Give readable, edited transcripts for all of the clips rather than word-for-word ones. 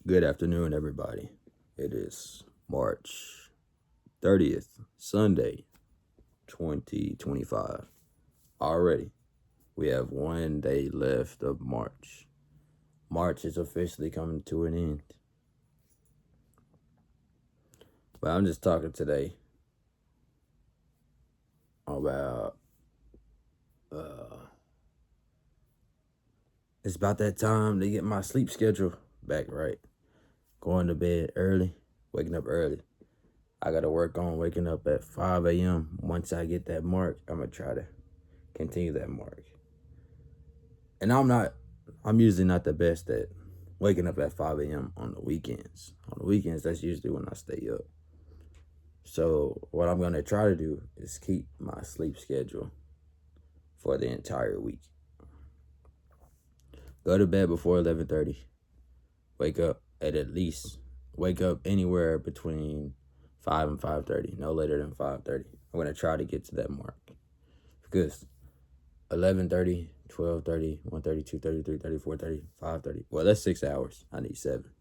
Good afternoon, everybody. It is March 30th, Sunday, 2025. Already, we have one day left of March. March is officially coming to an end. But I'm just talking today about it's about that time to get my sleep schedule back right. Going to bed early, waking up early. I gotta work on waking up at 5 a.m. Once I get that mark, I'm gonna try to continue that mark. And I'm usually not the best at waking up at 5 a.m. on the weekends. On the weekends, that's usually when I stay up. So what I'm gonna try to do is keep my sleep schedule for the entire week. Go to bed before 11:30. Wake up wake up anywhere between 5 and 5:30, no later than 5:30. I'm gonna try to get to that mark because 11:30, 12:30, 1:30, 2:30, 3:30, 4:30, 5:30. Well, that's 6 hours. I need 7.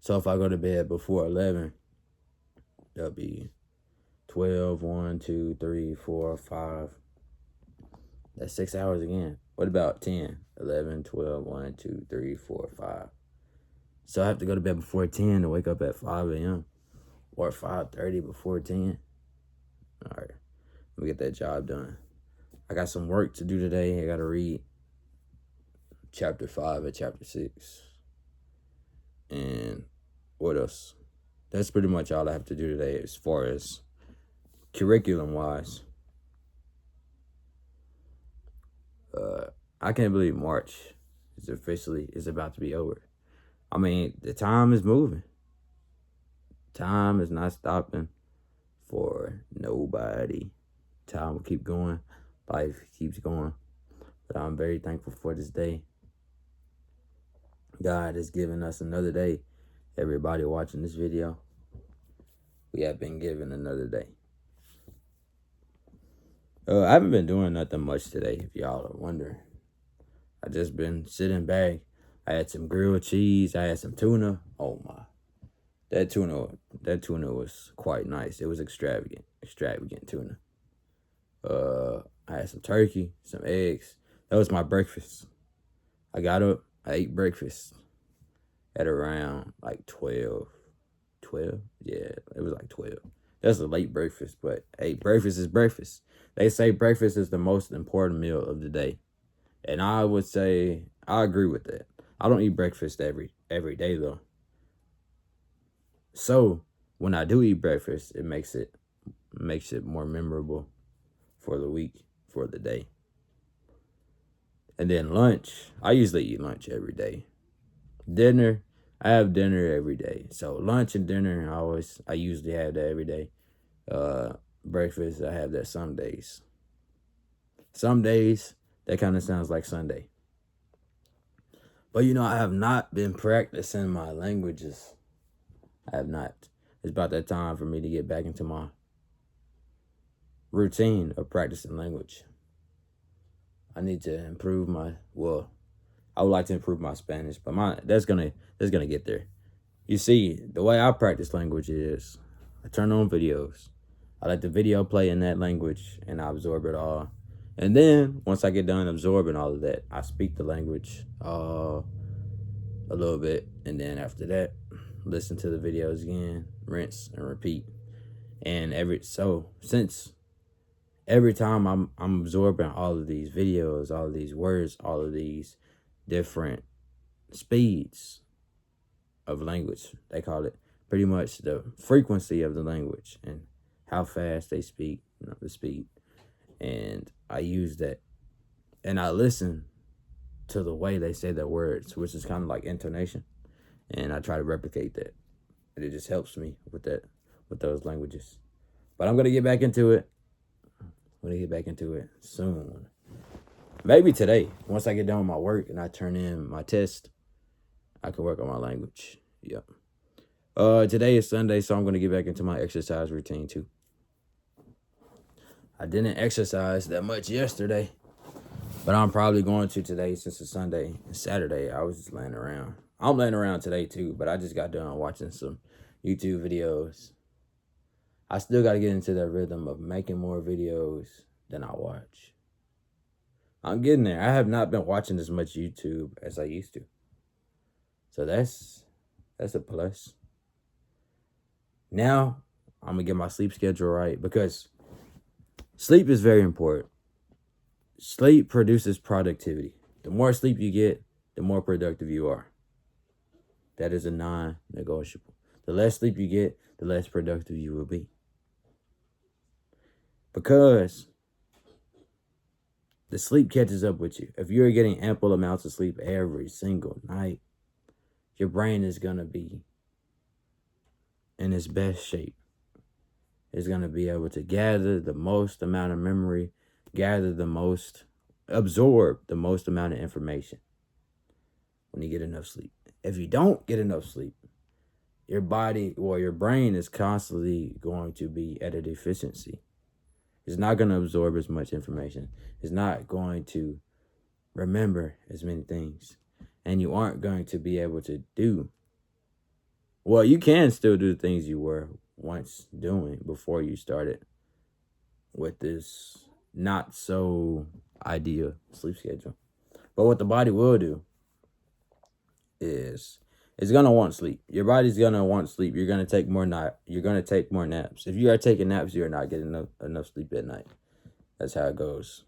So if I go to bed before 11, that'll be 12, 1, 2, 3, 4, 5. That's 6 hours again. What about 10, 11, 12, 1, 2, 3, 4, 5? So I have to go to bed before 10 to wake up at 5 a.m. or 5:30 before 10. All right, let me get that job done. I got some work to do today. I got to read chapter 5 and chapter 6. And what else? That's pretty much all I have to do today as far as curriculum-wise. I can't believe March is about to be over. I mean, the time is moving. Time is not stopping for nobody. Time will keep going. Life keeps going. But I'm very thankful for this day. God has given us another day. Everybody watching this video, we have been given another day. I haven't been doing nothing much today, if y'all are wondering. I just been sitting back. I had some grilled cheese. I had some tuna. Oh my. That tuna was quite nice. It was extravagant tuna. I had some turkey, some eggs. That was my breakfast. I got up, I ate breakfast at around like 12. 12? Yeah, it was like 12. That's a late breakfast, but hey, breakfast is breakfast. They say breakfast is the most important meal of the day. And I would say I agree with that. I don't eat breakfast every day though. So when I do eat breakfast, it makes it more memorable for the week, for the day. And then lunch, I usually eat lunch every day. Dinner, I have dinner every day. So lunch and dinner, I usually have that every day. Breakfast, I have that some days. Some days, that kind of sounds like Sunday. But I have not been practicing my languages. I have not. It's about that time for me to get back into my routine of practicing language. I need to improve I would like to improve my Spanish, but that's gonna get there. You see, the way I practice language is I turn on videos. I let the video play in that language and I absorb it all. And then once I get done absorbing all of that, I speak the language a little bit, and then after that, listen to the videos again, rinse and repeat. And since every time I'm absorbing all of these videos, all of these words, all of these different speeds of language, they call it pretty much the frequency of the language and how fast they speak, the speed. And I use that, and I listen to the way they say their words, which is kind of like intonation, and I try to replicate that. And it just helps me with those languages. But I'm gonna get back into it. I'm gonna get back into it soon. Maybe today, once I get done with my work and I turn in my test, I can work on my language. Yep. Today is Sunday, so I'm gonna get back into my exercise routine too. I didn't exercise that much yesterday. But I'm probably going to today since it's Sunday and Saturday. I was just laying around. I'm laying around today too, but I just got done watching some YouTube videos. I still got to get into that rhythm of making more videos than I watch. I'm getting there. I have not been watching as much YouTube as I used to. So that's a plus. Now I'm gonna get my sleep schedule right because sleep is very important. Sleep produces productivity. The more sleep you get, the more productive you are. That is a non-negotiable. The less sleep you get, the less productive you will be. Because the sleep catches up with you. If you're getting ample amounts of sleep every single night, your brain is going to be in its best shape. It's going to be able to gather the most amount of memory, absorb the most amount of information when you get enough sleep. If you don't get enough sleep, your body or your brain is constantly going to be at a deficiency. It's not going to absorb as much information. It's not going to remember as many things. And you aren't going to be able to do. Well, you can still do the things you were once doing before you started with this not so ideal sleep schedule. But what the body will do is it's gonna want sleep. Your body's gonna want sleep. You're gonna take more You're gonna take more naps. If you are taking naps, you're not getting enough sleep at night. That's how it goes.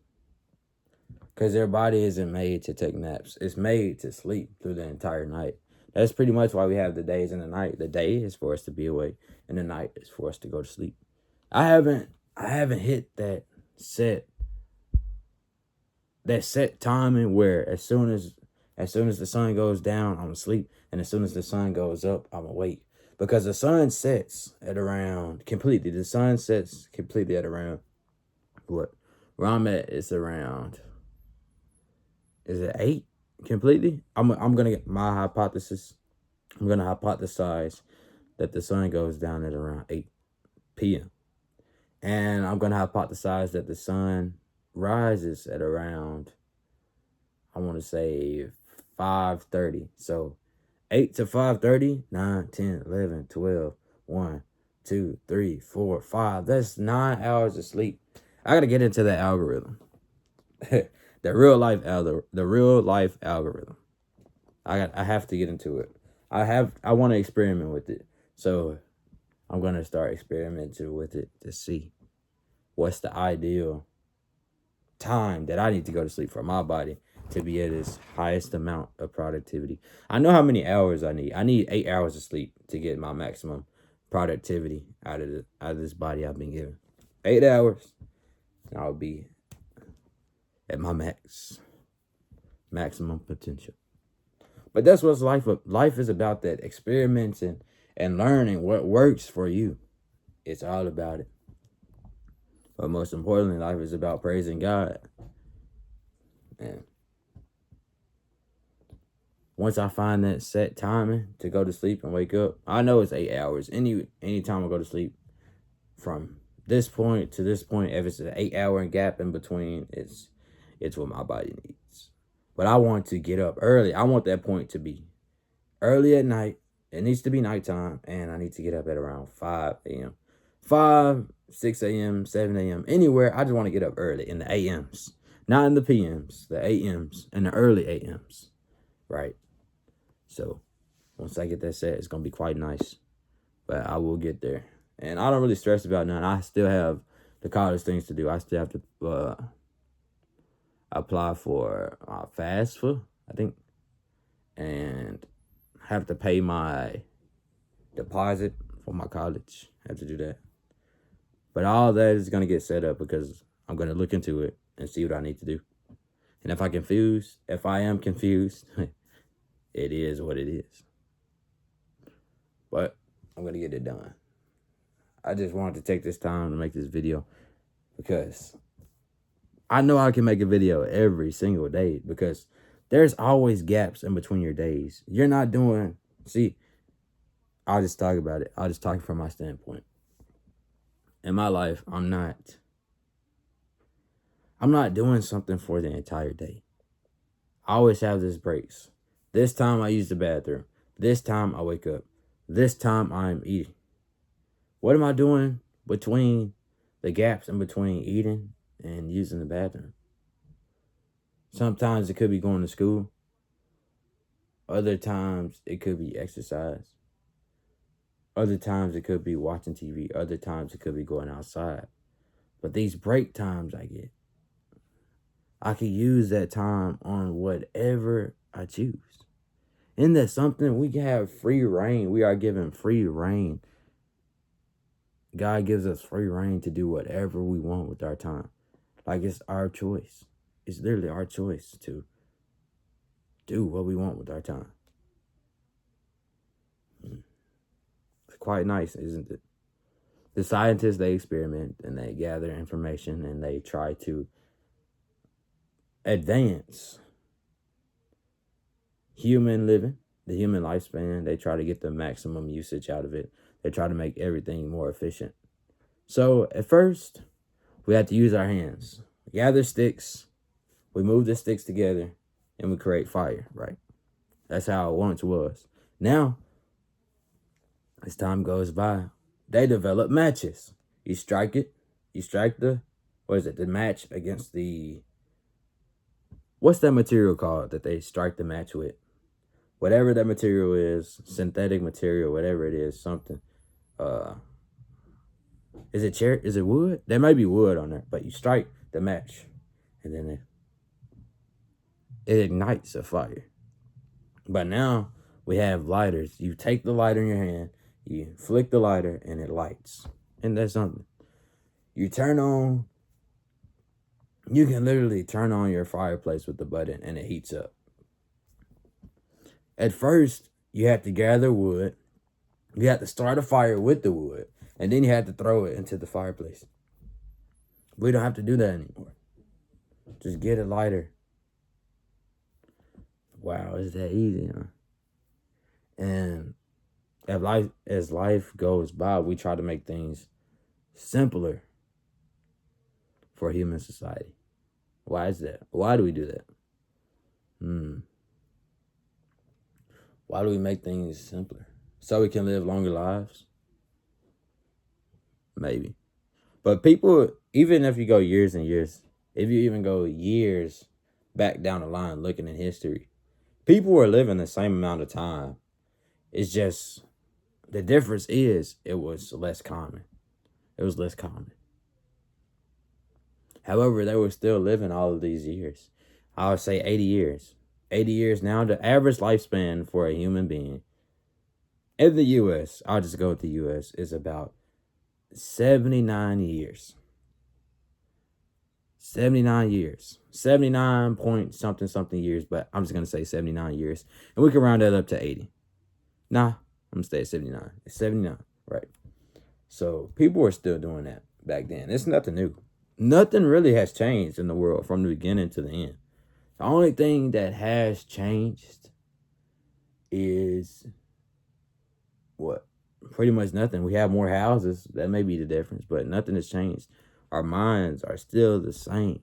Because their body isn't made to take naps. It's made to sleep through the entire night. That's pretty much why we have the days and the night. The day is for us to be awake, and the night is for us to go to sleep. I haven't hit that set timing where as soon as the sun goes down, I'm asleep, and as soon as the sun goes up, I'm awake. Because the sun sets at around completely. The sun sets completely at around what? Where I'm at is around. Is it 8 completely? I'm gonna get my hypothesis. I'm gonna hypothesize that the sun goes down at around 8 p.m. And I'm gonna hypothesize that the sun rises at around, I want to say 5:30. So 8 to 5:30, 9, 10, 11, 12, 1, 2, 3, 4, 5. That's 9 hours of sleep. I gotta get into that algorithm. The real life algorithm. I have to get into it. I want to experiment with it. So I'm gonna start experimenting with it to see what's the ideal time that I need to go to sleep for my body to be at its highest amount of productivity. I know how many hours I need. I need 8 hours of sleep to get my maximum productivity out of this body I've been given. 8 hours, and I'll be at my maximum potential. But that's what's life is about, that experimenting and learning what works for you. It's all about it. But most importantly, life is about praising God. And once I find that set timing to go to sleep and wake up, I know it's 8 hours. Any time I go to sleep from this point to this point, if it's an 8-hour gap in between, it's what my body needs. But I want to get up early. I want that point to be early at night. It needs to be nighttime, and I need to get up at around 5 a.m. 5, 6 a.m., 7 a.m., anywhere. I just want to get up early in the a.m.s. Not in the p.m.s, the a.m.s, and the early a.m.s, right? So once I get that set, it's going to be quite nice. But I will get there. And I don't really stress about nothing. I still have the college things to do. I still have to apply for FAFSA, I think, and have to pay my deposit for my college. I have to do that. But all that is going to get set up because I'm going to look into it and see what I need to do. And if I am confused, it is what it is. But I'm going to get it done. I just wanted to take this time to make this video because I know I can make a video every single day because there's always gaps in between your days. You're not doing, I'll just talk about it. I'll just talk from my standpoint. In my life, I'm not I'm not doing something for the entire day. I always have this breaks. This time I use the bathroom. This time I wake up. This time I'm eating. What am I doing between the gaps in between eating and using the bathroom? Sometimes it could be going to school. Other times it could be exercise. Other times it could be watching TV. Other times it could be going outside. But these break times I could use that time on whatever I choose. Isn't that something? We can have free reign. We are given free reign. God gives us free reign to do whatever we want with our time. Like it's our choice. It's literally our choice to do what we want with our time. It's quite nice, isn't it? The scientists, they experiment and they gather information and they try to advance human living, the human lifespan. They try to get the maximum usage out of it. They try to make everything more efficient. So at first, we had to use our hands. We gather sticks, we move the sticks together, and we create fire, right? That's how it once was. Now, as time goes by, they develop matches. You strike the match against the, what's that material called that they strike the match with? Whatever that material is, synthetic material, whatever it is, something. Is it wood? There might be wood on there, but you strike the match, and then it ignites a fire. But now we have lighters. You take the lighter in your hand, you flick the lighter, and it lights. And that's something. You can literally turn on your fireplace with the button, and it heats up. At first, you had to gather wood. You had to start a fire with the wood, and then you had to throw it into the fireplace. We don't have to do that anymore. Just get a lighter. Wow, is that easy, huh? And as life goes by, we try to make things simpler for human society. Why is that? Why do we do that? Why do we make things simpler? So we can live longer lives? Maybe. But people, even if you go years and years, if you even go years back down the line looking in history, people were living the same amount of time. It's just, the difference is it was less common. It was less common. However, they were still living all of these years. I would say 80 years. 80 years now, the average lifespan for a human being in the U.S., I'll just go with the U.S., is about 79 years. 79 years. 79 point something years, but I'm just going to say 79 years. And we can round that up to 80. Nah, I'm going to stay at 79. It's 79, right? So people were still doing that back then. It's nothing new. Nothing really has changed in the world from the beginning to the end. The only thing that has changed is what? Pretty much nothing. We have more houses. That may be the difference, but nothing has changed. Our minds are still the same.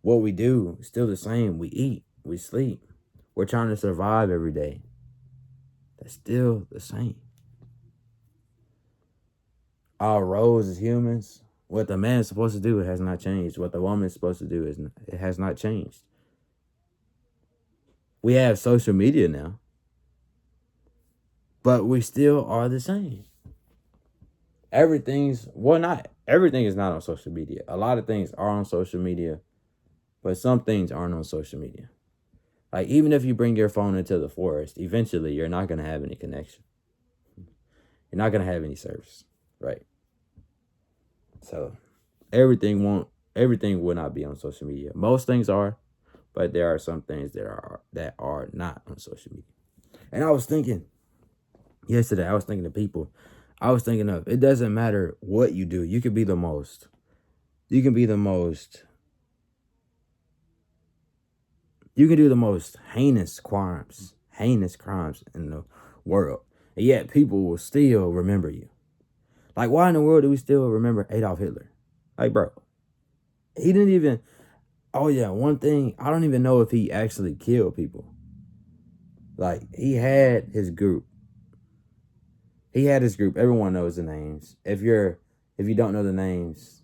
What we do is still the same. We eat, we sleep. We're trying to survive every day. That's still the same. Our roles as humans, what the man is supposed to do, it has not changed. What the woman is supposed to do, it has not changed. We have social media now, but we still are the same. Not everything is not on social media. A lot of things are on social media, but some things aren't on social media. Like, even if you bring your phone into the forest, eventually you're not going to have any connection. You're not going to have any service, right? So everything will not be on social media. Most things are, but there are some things that are not on social media. And I was thinking yesterday, to people, it doesn't matter what you do. You can be the most you can do the most heinous crimes in the world, and yet people will still remember you. Like, why in the world do we still remember Adolf Hitler? Like, bro, He didn't even. Oh yeah, one thing, I don't even know if he actually killed people. Like he had his group. He had his group. Everyone knows the names. If you don't know the names,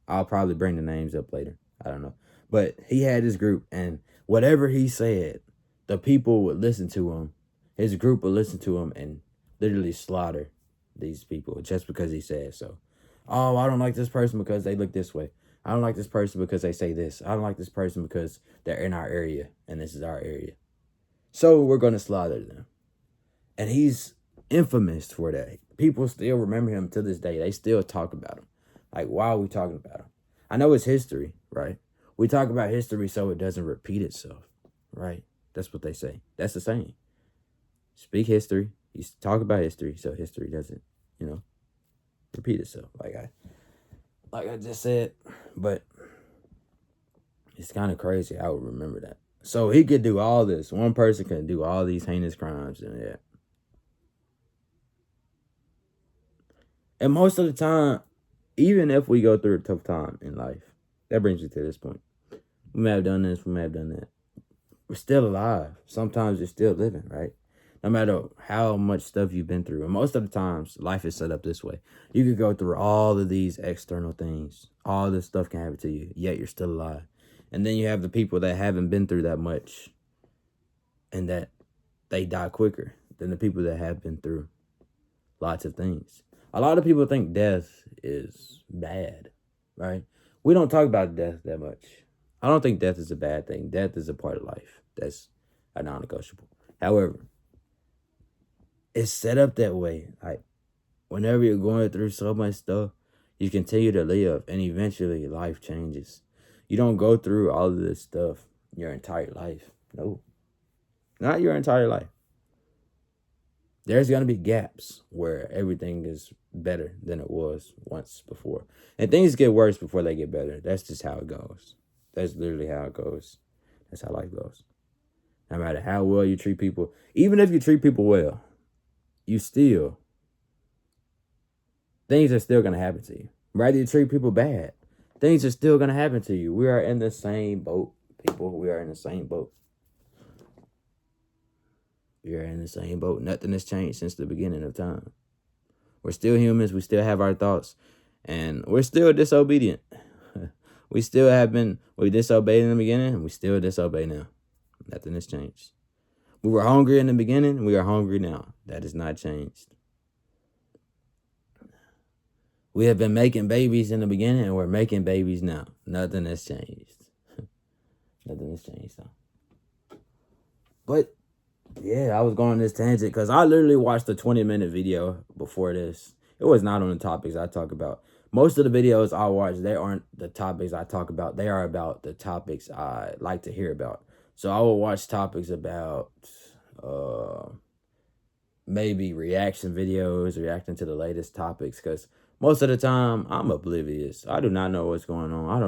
I'll probably bring the names up later. I don't know. But he had his group, and whatever he said, the people would listen to him. His group would listen to him and literally slaughter these people just because he said so. Oh, I don't like this person because they look this way. I don't like this person because they say this. I don't like this person because they're in our area and this is our area. So we're going to slaughter them. And he's infamous for that. People still remember him to this day. They still talk about him. Like, why are we talking about him? I know it's history, right? We talk about history so it doesn't repeat itself, right? That's what they say. That's the saying. Speak history. You talk about history so history doesn't, repeat itself. Like I just said. But it's kind of crazy. I would remember that. So he could do all this. One person can do all these heinous crimes, and yeah. And most of the time, even if we go through a tough time in life, that brings me to this point. We may have done this, we may have done that. We're still alive. Sometimes you're still living, right? No matter how much stuff you've been through. And most of the times, life is set up this way. You could go through all of these external things. All this stuff can happen to you, yet you're still alive. And then you have the people that haven't been through that much and that they die quicker than the people that have been through lots of things. A lot of people think death is bad, right? We don't talk about death that much. I don't think death is a bad thing. Death is a part of life. That's a non-negotiable. However, it's set up that way. Like, whenever you're going through so much stuff, you continue to live, and eventually life changes. You don't go through all of this stuff your entire life. No, not your entire life. There's going to be gaps where everything is better than it was once before. And things get worse before they get better. That's just how it goes. That's literally how it goes. That's how life goes. No matter how well you treat people, even if you treat people well, things are still going to happen to you. Rather you treat people bad, things are still going to happen to you. We are in the same boat, people. We are in the same boat. We are in the same boat. Nothing has changed since the beginning of time. We're still humans. We still have our thoughts. And we're still disobedient. We disobeyed in the beginning, and we still disobey now. Nothing has changed. We were hungry in the beginning. We are hungry now. That has not changed. We have been making babies in the beginning, and we're making babies now. Nothing has changed. Nothing has changed, though. But yeah, I was going on this tangent because I literally watched a 20-minute video before this. It was not on the topics I talk about. Most of the videos I watch, they aren't the topics I talk about. They are about the topics I like to hear about. So I will watch topics about maybe reaction videos, reacting to the latest topics, because most of the time I'm oblivious. I do not know what's going on. I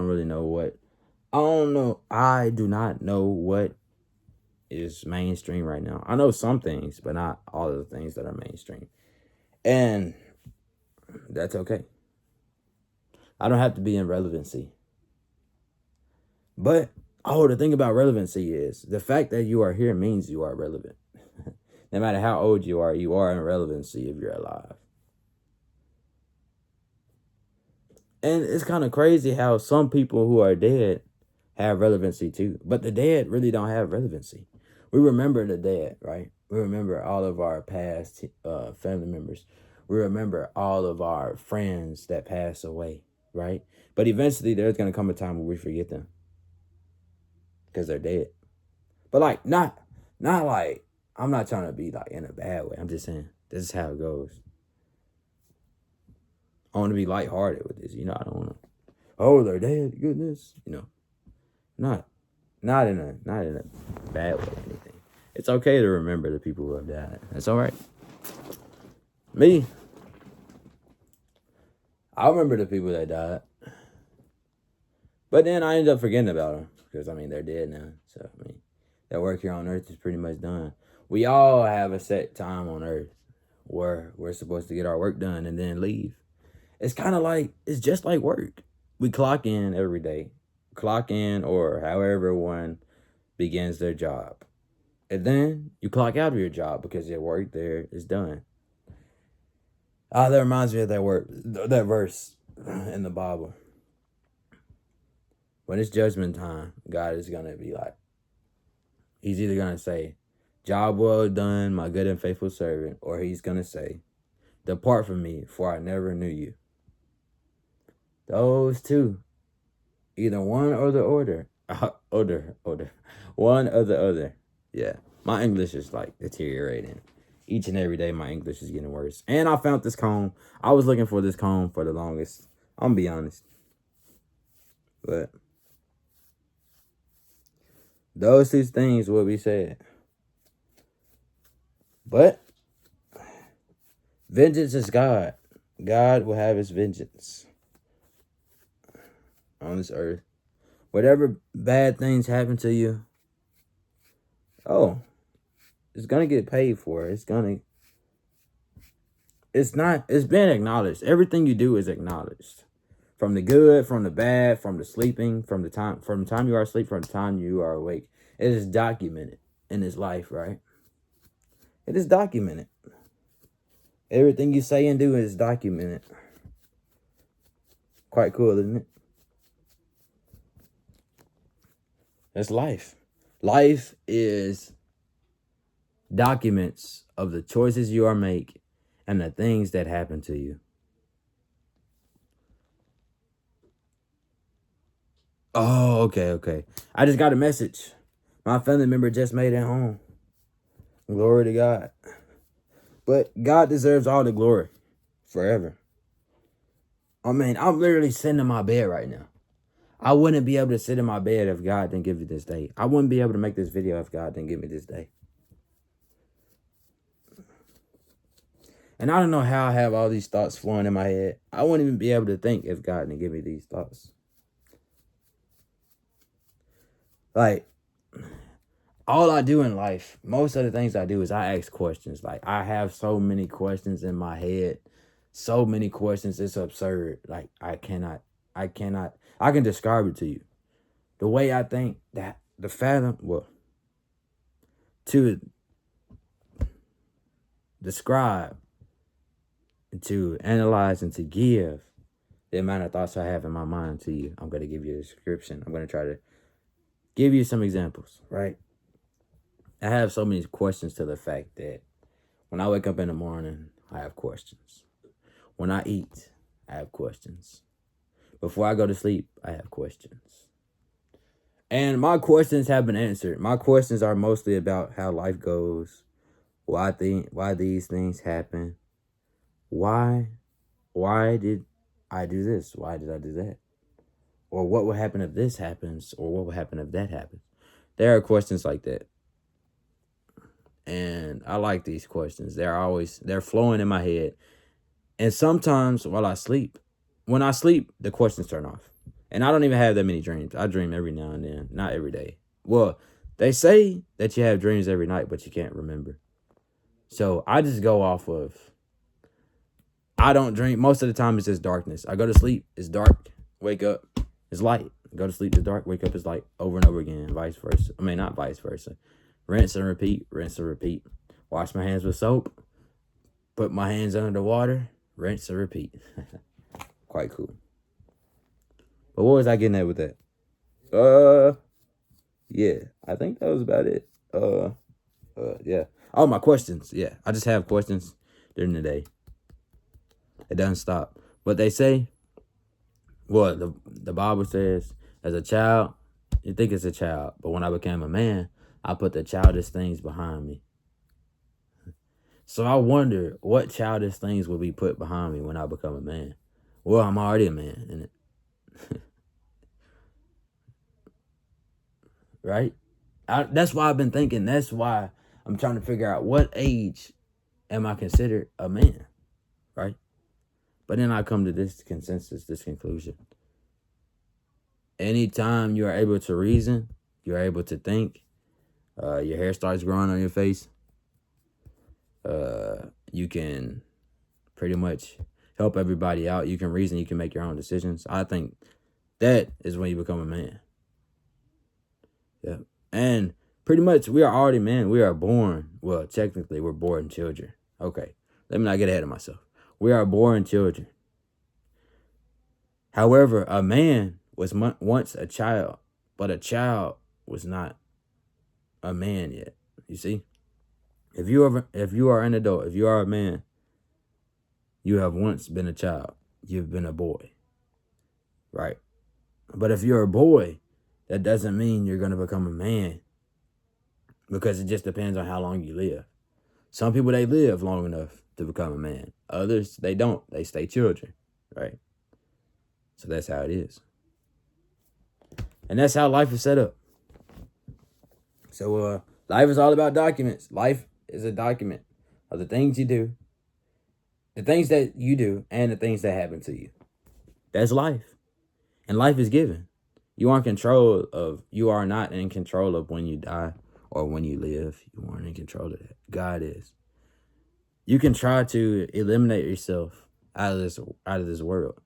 do not know what is mainstream right now. I know some things, but not all of the things that are mainstream. And that's okay. I don't have to be in relevancy. But, the thing about relevancy is the fact that you are here means you are relevant. No matter how old you are in relevancy if you're alive. And it's kind of crazy how some people who are dead have relevancy too. But the dead really don't have relevancy. We remember the dead, right? We remember all of our past family members. We remember all of our friends that passed away, right? But eventually there's going to come a time where we forget them because they're dead. But like, not like, I'm not trying to be like in a bad way. I'm just saying, this is how it goes. I want to be lighthearted with this. I don't want to, they're dead, goodness. Not in a bad way or anything. It's okay to remember the people who have died. That's all right. Me, I remember the people that died. But then I ended up forgetting about them because, they're dead now. So, their work here on Earth is pretty much done. We all have a set time on Earth where we're supposed to get our work done and then leave. It's just like work. we clock in every day. Clock in, or however one begins their job. And then you clock out of your job because your work there is done. That reminds me of that verse in the Bible. When it's judgment time, God is going to be like, he's either going to say, job well done, my good and faithful servant, or he's going to say, depart from me, for I never knew you. Those two, either one or the other. One or the other. Yeah, my English is like deteriorating. Each and every day, my English is getting worse. And I found this comb. I was looking for this comb for the longest. I'm gonna be honest. But those two things will be said. But vengeance is God. God will have his vengeance on this earth. Whatever bad things happen to you, it's gonna get paid for. It's been acknowledged. Everything you do is acknowledged. From the good, from the bad, from the sleeping, from the time you are asleep, from the time you are awake. It is documented in this life, right? It is documented. Everything you say and do is documented. Quite cool, isn't it? That's life. Life is documents of the choices you are make and the things that happen to you. Oh, okay. I just got a message. My family member just made it home. Glory to God. But God deserves all the glory forever. I mean, I'm literally sitting in my bed right now. I wouldn't be able to sit in my bed if God didn't give me this day. I wouldn't be able to make this video if God didn't give me this day. And I don't know how I have all these thoughts flowing in my head. I wouldn't even be able to think if God didn't give me these thoughts. Like, all I do in life, most of the things I do is I ask questions. Like, I have so many questions in my head. So many questions, it's absurd. Like, I can describe it to you. The way I think, that the fathom, well, to describe, to analyze, and to give the amount of thoughts I have in my mind to you. I'm going to give you a description. I'm going to try to give you some examples, right? I have so many questions to the fact that when I wake up in the morning, I have questions. When I eat, I have questions. Before I go to sleep, I have questions. And my questions have been answered. My questions are mostly about how life goes, why these things happen, why did I do this? Why did I do that? Or what will happen if this happens? Or what will happen if that happens? There are questions like that. And I like these questions. They're flowing in my head. And sometimes while I sleep, when I sleep, the questions turn off. And I don't even have that many dreams. I dream every now and then, not every day. Well, they say that you have dreams every night, but you can't remember. So I just go off of, I don't dream. Most of the time it's just darkness. I go to sleep, it's dark. Wake up, it's light. Go to sleep, it's dark. Wake up, it's light. Over and over again, vice versa. I mean, not vice versa. Rinse and repeat, rinse and repeat. Wash my hands with soap. Put my hands under the water. Rinse and repeat. Quite cool. But what was I getting at with that? Yeah, I think that was about it. Yeah. Oh, my questions. Yeah, I just have questions during the day. It doesn't stop. But they say, well, the Bible says, as a child, you think it's a child. But when I became a man, I put the childish things behind me. So I wonder what childish things will be put behind me when I become a man. Well, I'm already a man, isn't it? Right? That's why I've been thinking. That's why I'm trying to figure out what age am I considered a man, right? But then I come to this consensus, this conclusion. Anytime you are able to reason, you're able to think, your hair starts growing on your face, you can pretty much help everybody out. You can reason, you can make your own decisions. I think That is when you become a man. Yeah. And pretty much we are already men. We are born. Well, technically we're born children. Okay. Let me not get ahead of myself. We are born children. However, a man was once a child, but a child was not a man yet. You see? If you are an adult, if you are a man, you have once been a child. You've been a boy. Right? But if you're a boy, that doesn't mean you're going to become a man, because it just depends on how long you live. Some people, they live long enough to become a man. Others, they don't. They stay children, right? So that's how it is. And that's how life is set up. So life is all about documents. Life is a document of the things you do, the things that you do, and the things that happen to you. That's life. And life is given. You are not in control of when you die or when you live. You aren't in control of that. God is. You can try to eliminate yourself out of this world.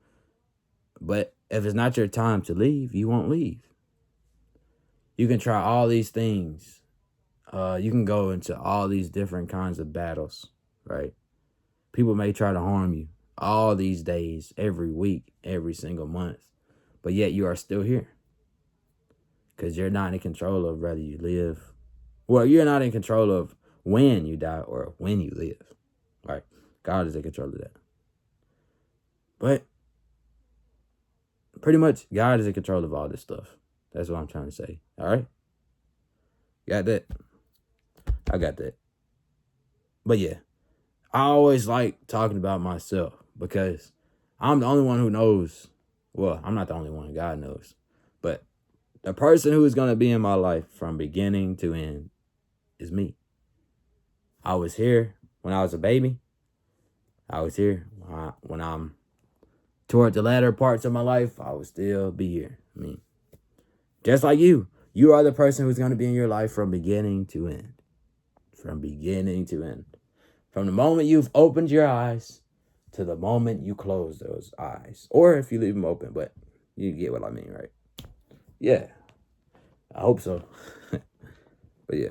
But if it's not your time to leave, you won't leave. You can try all these things. You can go into all these different kinds of battles, right? People may try to harm you all these days, every week, every single month. But yet you are still here. Because you're not in control of whether you live. Well, you're not in control of when you die or when you live. Right? God is in control of that. But pretty much, God is in control of all this stuff. That's what I'm trying to say. All right? Got that? I got that. But yeah, I always like talking about myself because I'm the only one who knows. Well, I'm not the only one. God knows. But the person who is going to be in my life from beginning to end is me. I was here when I was a baby. I was here when I'm toward the latter parts of my life. I will still be here. I mean, just like you. You are the person who's going to be in your life from beginning to end. From beginning to end. From the moment you've opened your eyes to the moment you close those eyes. Or if you leave them open, but you get what I mean, right? Yeah. I hope so. But yeah.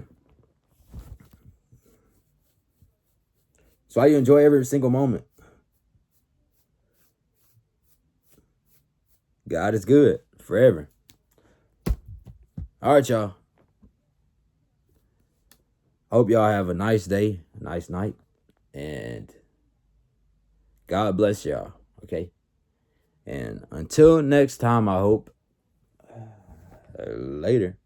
So I enjoy every single moment. God is good forever. All right, y'all. Hope y'all have a nice day, nice night, and God bless y'all, okay? And until next time, I hope, later.